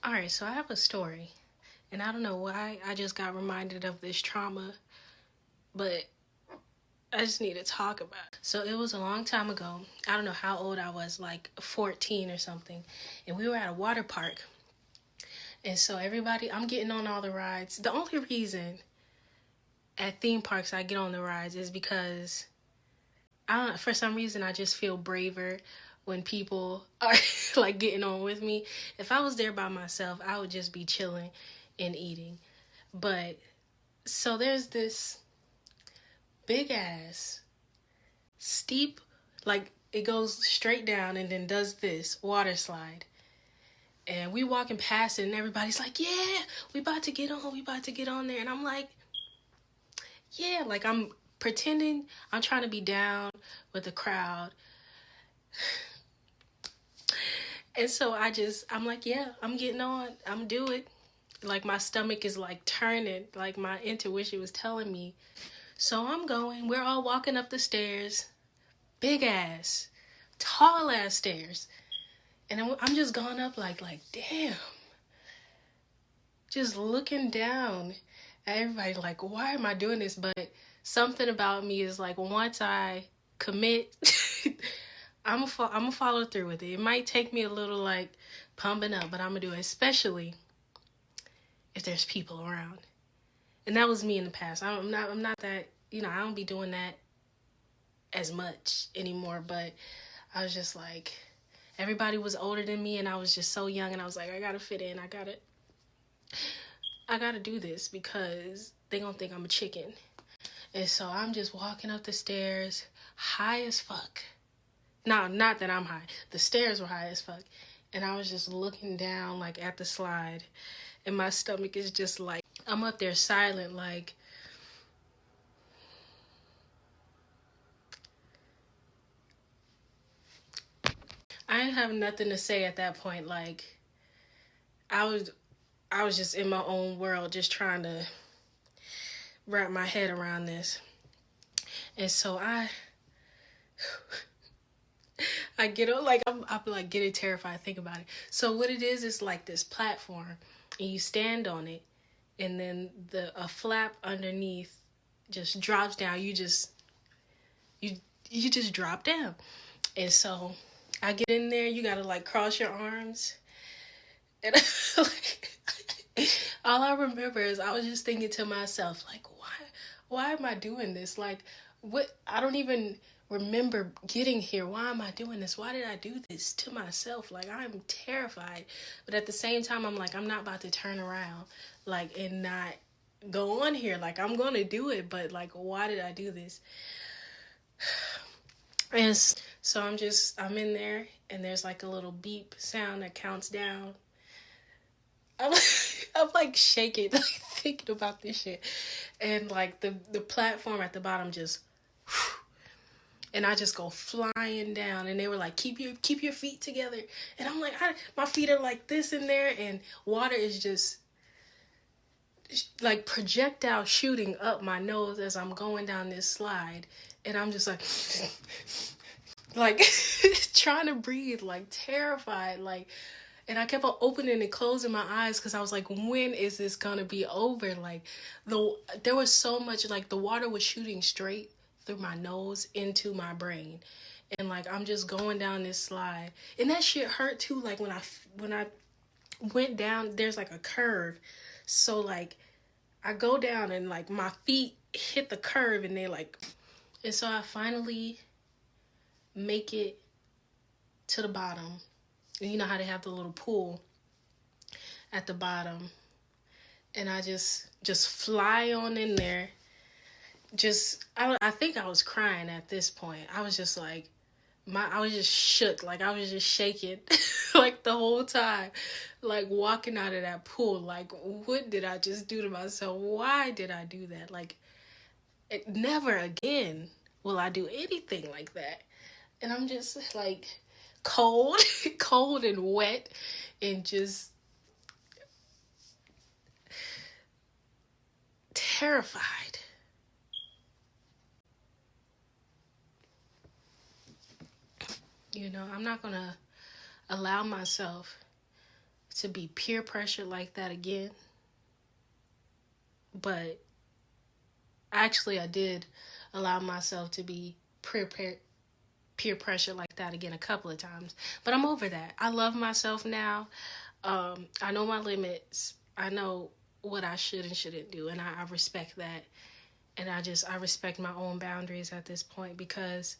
All right, so I have a story, and I don't know why I just got reminded of this trauma, but I just need to talk about it. So it was a long time ago. I don't know how old I was, like 14 or something, and we were at a water park. And so everybody, I'm getting on all the rides. The only reason at theme parks I get on the rides is because I don't know, for some reason I just feel braver when people are like getting on with me. If I was there by myself, I would just be chilling and eating. But so there's this big ass steep, like it goes straight down and then does this water slide. And we walking past it and everybody's like, yeah, we about to get on, we about to get on there. And I'm like, yeah, like I'm pretending I'm trying to be down with the crowd. And so I'm like, yeah, I'm getting on. I'm do it. Like my stomach is like turning, like my intuition was telling me. So I'm going. We're all walking up the stairs, big ass, tall ass stairs. And I'm just going up like damn. Just looking down at everybody like, why am I doing this? But something about me is like, once I commit, I'm gonna follow through with it. It might take me a little like pumping up, but I'm gonna do it, especially if there's people around. And that was me in the past. I'm not that, I don't be doing that as much anymore, but I was just like, everybody was older than me and I was just so young and I was like, I gotta fit in. I gotta do this because they gonna think I'm a chicken. And so I'm just walking up the stairs, high as fuck. No, not that I'm high. The stairs were high as fuck. And I was just looking down like at the slide. And my stomach is just like, I'm up there silent like, I didn't have nothing to say at that point. Like, I was just in my own world, just trying to wrap my head around this. And so I get up, like I'm like getting terrified. Think about it. So what it is like this platform, and you stand on it, and then a flap underneath just drops down. You just drop down, and so I get in there. You gotta like cross your arms, and like, all I remember is I was just thinking to myself like, why am I doing this? Like, what? I don't even remember getting here. Why am I doing this? Why did I do this to myself? Like, I'm terrified. But at the same time, I'm like, I'm not about to turn around, like, and not go on here. Like, I'm going to do it. But, like, why did I do this? And so I'm in there, and there's, like, a little beep sound that counts down. I'm like shaking, like thinking about this shit. And like the platform at the bottom just, and I just go flying down. And they were like, keep your feet together. And I'm like, my feet are like this in there, and water is just like projectile shooting up my nose as I'm going down this slide. And I'm just like trying to breathe, like terrified, like. And I kept on opening and closing my eyes because I was like, when is this going to be over? Like, there was so much, like, the water was shooting straight through my nose into my brain. And, like, I'm just going down this slide. And that shit hurt, too. Like, when I went down, there's, like, a curve. So, like, I go down and, like, my feet hit the curve and they, like... And so I finally make it to the bottom. You know how they have the little pool at the bottom. And I just fly on in there. I think I was crying at this point. I was just like, I was just shook. Like, I was just shaking like the whole time. Like, walking out of that pool. Like, what did I just do to myself? Why did I do that? Like, never again will I do anything like that. And I'm just like... cold and wet and just terrified. I'm not gonna allow myself to be peer pressured like that again. But actually, I did allow myself to be peer pressure like that again a couple of times. But I'm over that. I love myself now. I know my limits. I know what I should and shouldn't do, and I respect that. And I respect my own boundaries at this point, because